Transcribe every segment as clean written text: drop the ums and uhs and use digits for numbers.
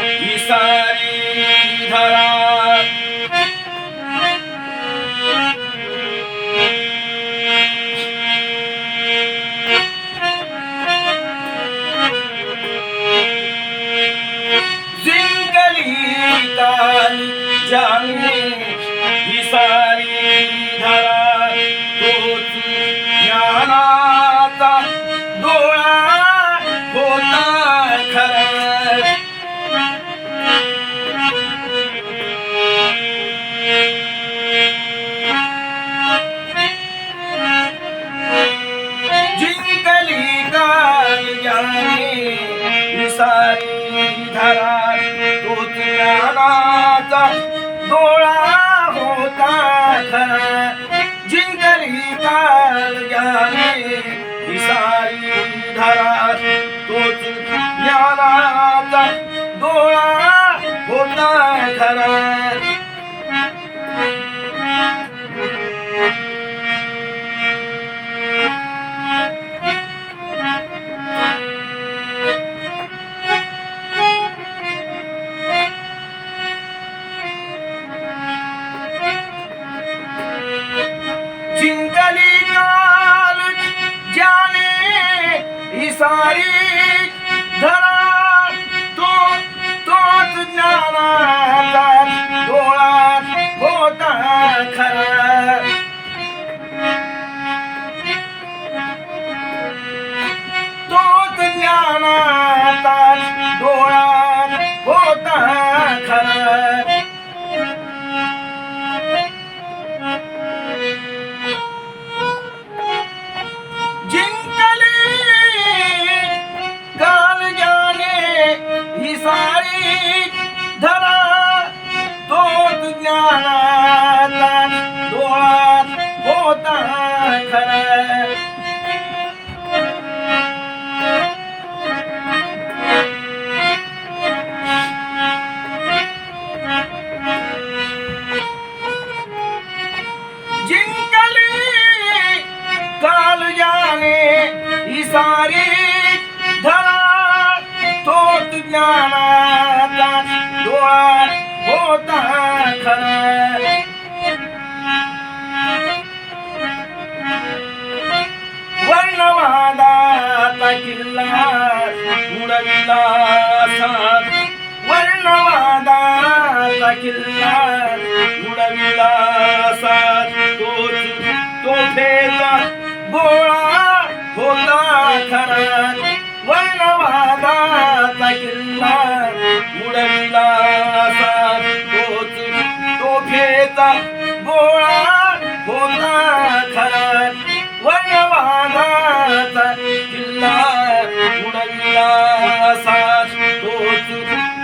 ही सारी धरा जिंकली काल जाणे ही सारी धरा तोच ज्ञानाचा डोळा होता खरा जिंकली काल जाणे ही सारी धरा तोच ज्ञानाचा डोळा होता खरा जिंकली काल जाणे ही सारी धरा तोच ज्ञानाचा डोळा होता खरा जिंकली काल जाने ही सारी धरा तोच ज्ञानाचा डोळा होता खरा तोच ज्ञानाचा डोळा होता खरा सारी धरा तोच ज्ञानाचा डोळा होता खरा जिंकली काल जाने ही सारी धरा तोच ज्ञानाचा डोळा होता खरा वर्णवादाचा किल्ला उडविला साथ वर्णवादाचा किल्ला उडविला साथ तोफेचा गोळा होता खरा वर्णवादाचा किल्ला उडविला साथ तोफेचा गोळा होता खरा वर्णवादाचा किल्ला उडविला साथ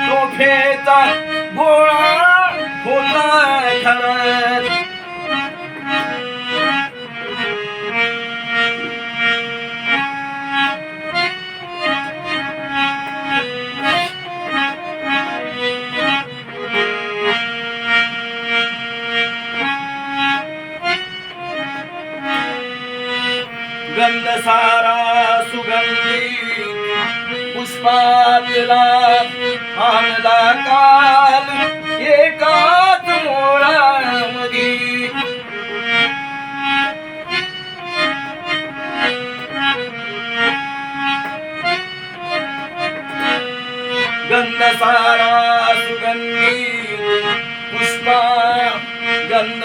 तोफेचा गोळा होता खरा गंध सारा सुगंधी पुष्पातला आणला काल एकाच मोळामध्ये गंध सारा सुगंधी पुष्पा गंध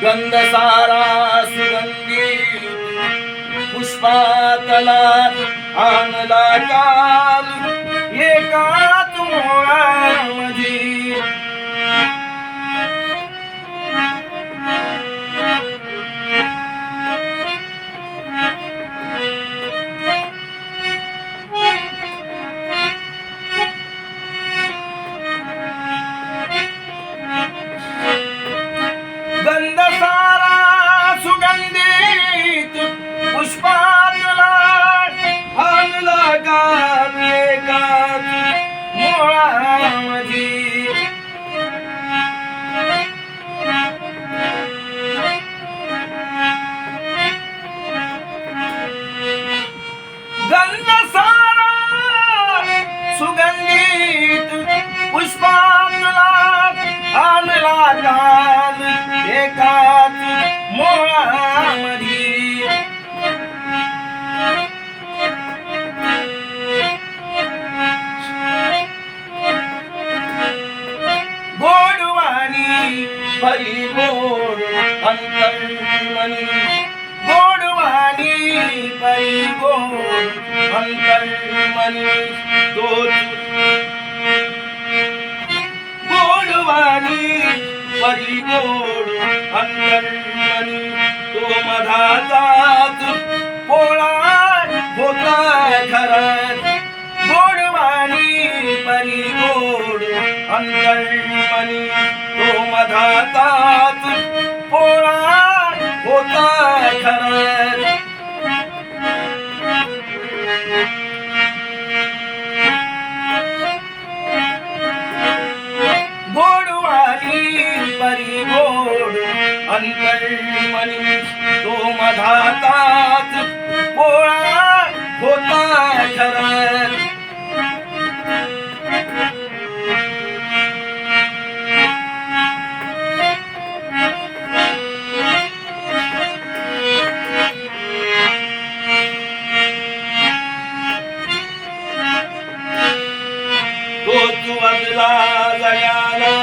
गंध सारा सुगंधी पुष्पातला आणला काल एकाच मोळामध्ये गंध सारा सुगंधित पुष्पातला आणला काल एकाच मोळामध्ये गंध सारा सुगंधित पुष्पातला आणला काल एकाच मोळामधी गोडवाणी परी गोड अंतर्मनी गोडवाणी परी गोड अंतर्मनी तोच गोडवाणी परी गोड अंतर्मनी तो मधाचाच पोळा होता घरात गोडवाणी परी गोड अंतर्मनी तो मधाचाच पोळा होता घरात गोडवाणी परी गोड अंतर्मनी तो मधाचाच पोळा होता घरात तोच वाजला जगाला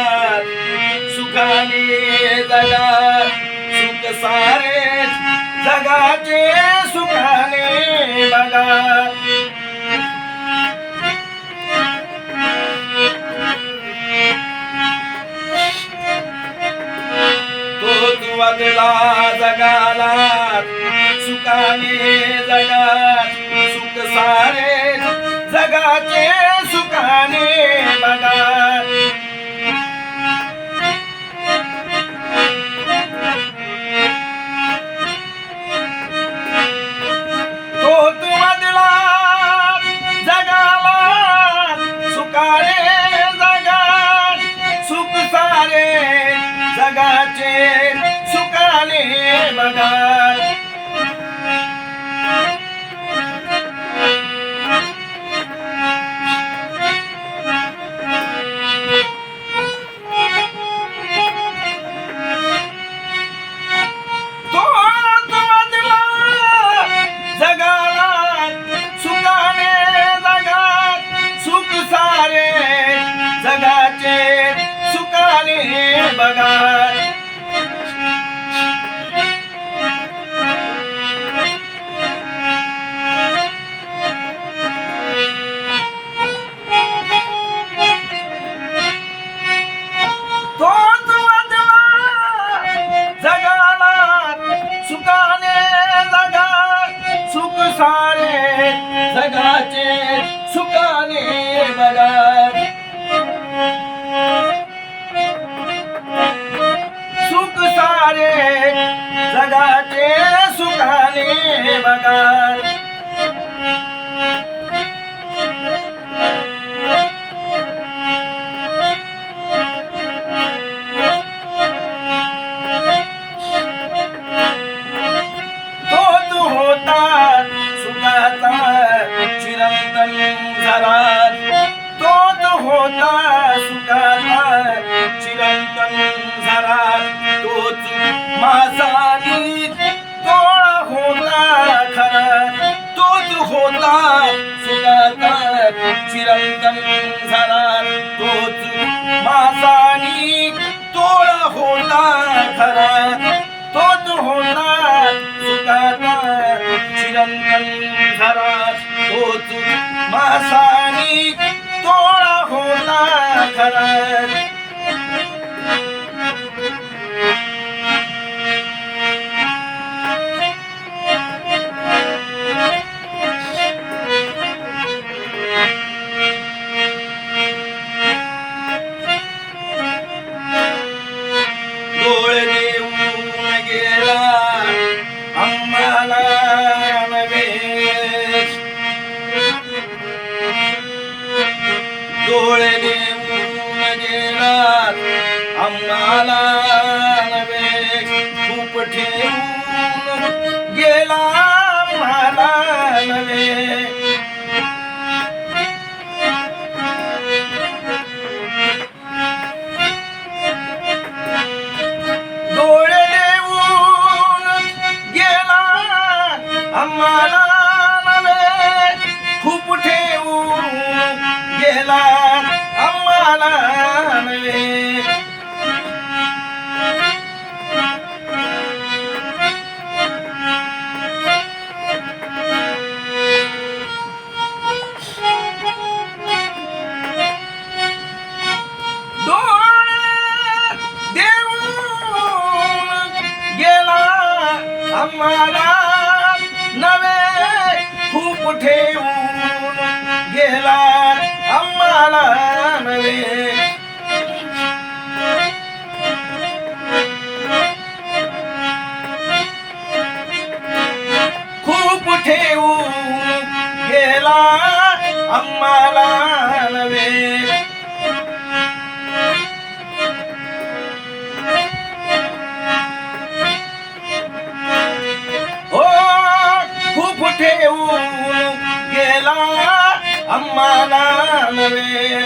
सुखाने जगा सुख सारे जगाचे सुखाने बघा तोच वाजला जगाला सुखाने जगा सुख सारे जगाचे सुखाने बघा तोच वाजला जगाला सुखाने जगा सुख सारे जगाचे सुखाने बघा जगाचे सुखाने बघा तोच वाजला जगाला सुखाने जगा सुख सारे जगाचे सुखाने बघा सुख सारे जगाचे सुखाने बघा तोच होता सुखाचा चिरंतन घरात तोच होता सुखाचा चिरंतन घरात तोच मासानी तोळा होता खरा तोच होता सुखाचा चिरंतन घरात तोच मासानी तोळा होता खरा तोच होता सुखाचा चिरंतन घरात तोच मासानी तोळा होता खरा डोळे देऊन गेला आम्हाला नवे डोळे देऊन गेला आम्हाला नवे खूप ठेवून गेला आम्हाला नवे खूप ठेवून गेला आम्हाला नवे आम्हाला नवे खूप ठेवून गेला आम्हाला नवे खूप ठेवून गेला आम्हाला नवे ठेवून गेला आम्हाला नवे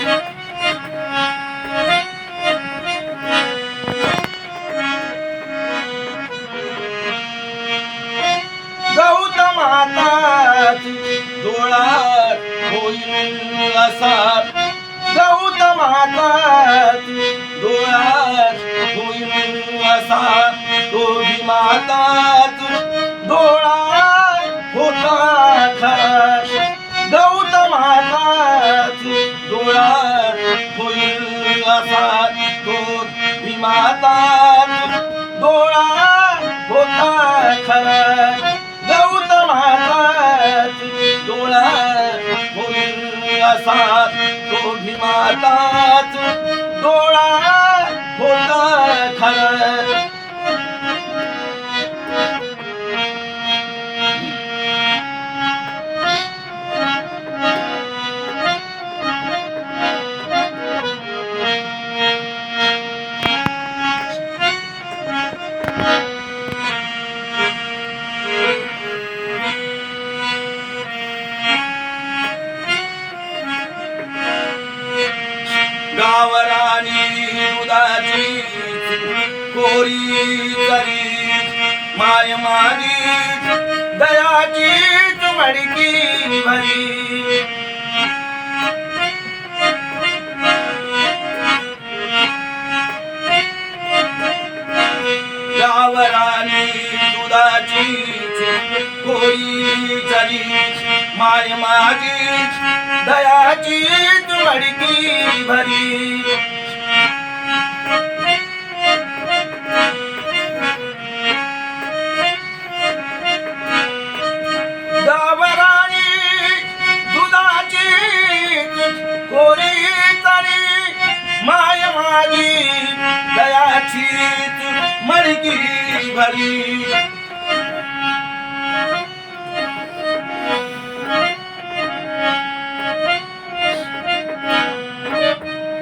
गौतमाताची डोळ्यात होईल असा गौतमाताची डोळ्यात होईल असा तो भीमाताच डोळा होता खरा गौतमाताच डोळा होईल असा तो भीमाताच डोळा होता खरा गौतमाताच डोळा होईल असा तो भीमाताच डोळा होता खरा गावरानी दुधाची कोरी तरी माय मागी दयाची मडकी भरी गावरानी दुधाची कोरी तरी माय मागी दयाची मडकी भरी गावरानी दुधाची कोरी तरी माय मागी दयाची मडकी भरी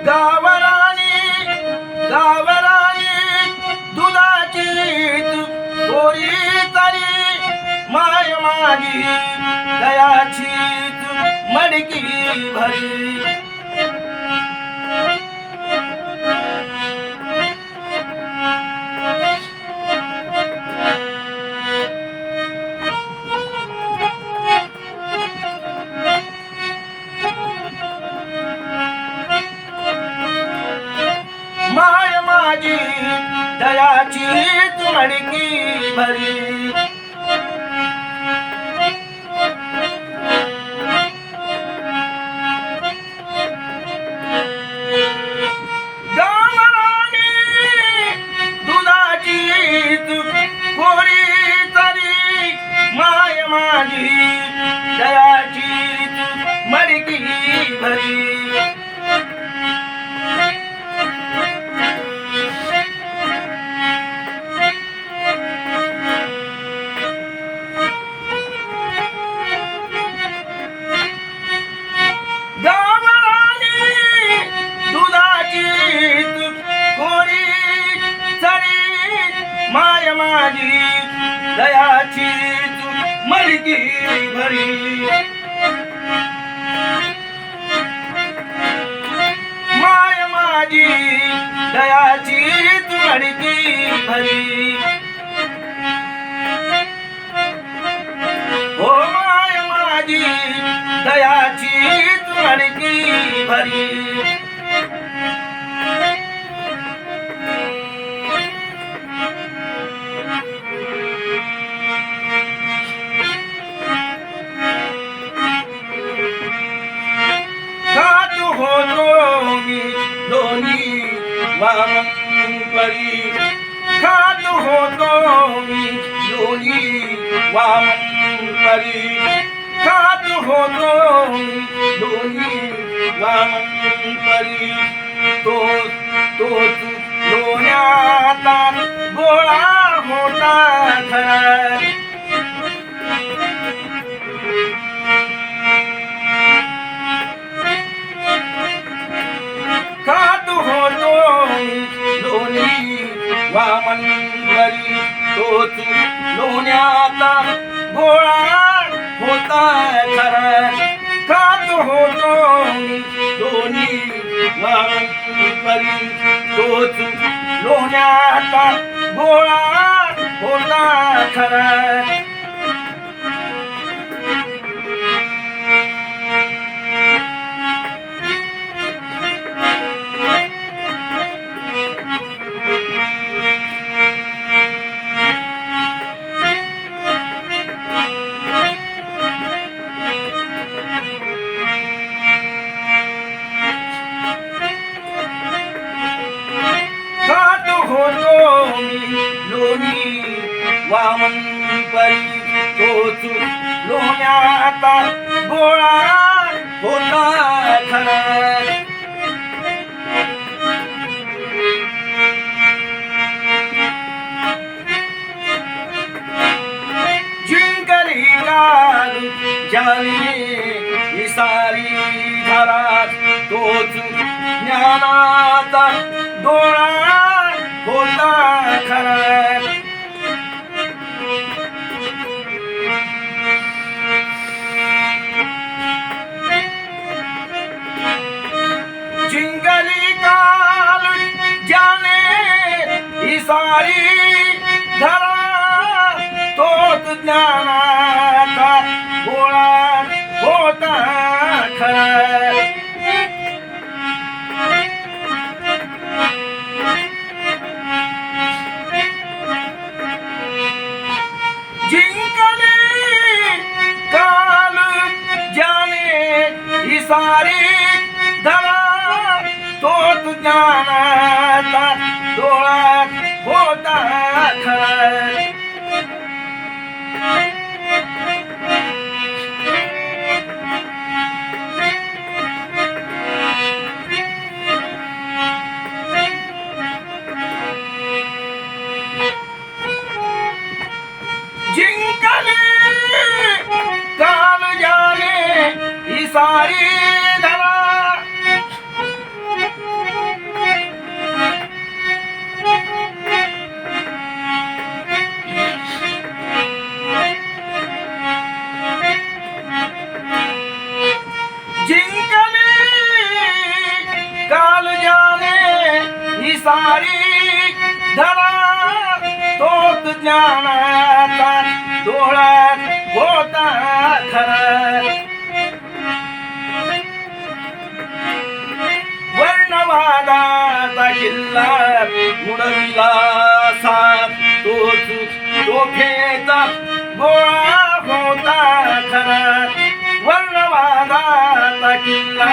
गावरानी दुधाची कोरी तरी माय मागी दयाची मडकी भरी माय माझी दयाची मडकी भरी गावरानी दुधाची कोरी तरी माय माझी दयाची मडकी भरी माय माझी दयाची मडकी भरी माय माझी दयाची मडकी भरी हो माय माझी दया भरी वामन परी खात होतो मी लोणी वामन परी खात होतो मी लोणी वामन परी तोच लोण्याचा गोळा होता खरा खात होतो लोणी वामन परी तोच लोण्याचा गोळा होता खरा खात होतो लोणी वामन परी तोच लोण्याचा गोळा होता खरा लोणी वामन परी तोच लोण्याचा गोळा होता खरा जिंकली गाल जाने सारी घरात तोच ज्ञानाचा डोळा होता खरा जिंगली काल जाने सारी धरा तोच ज्ञानाचा गोळा होता खरा जिंकली काल जाने सारी धरा तोच ज्ञानाचा डोळा होता खरा जिंकली काल जाने सारी धरा जिंकली काल जाने सारी धरा तोच ज्ञानाचा डोळा होता खरा वर्णवादाचा किल्ला उडविला साप तोच तोफेचा गोळा होता खरा वर्णवादाचा किल्ला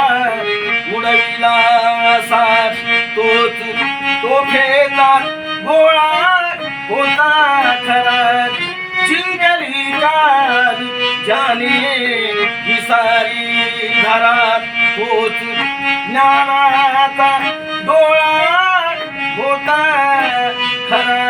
उडविला साप तोच तोफेचा गोळा होता खरा जिंकली काल जाने ही सारी धरा तोच ज्ञानाचा डोळा होता खरा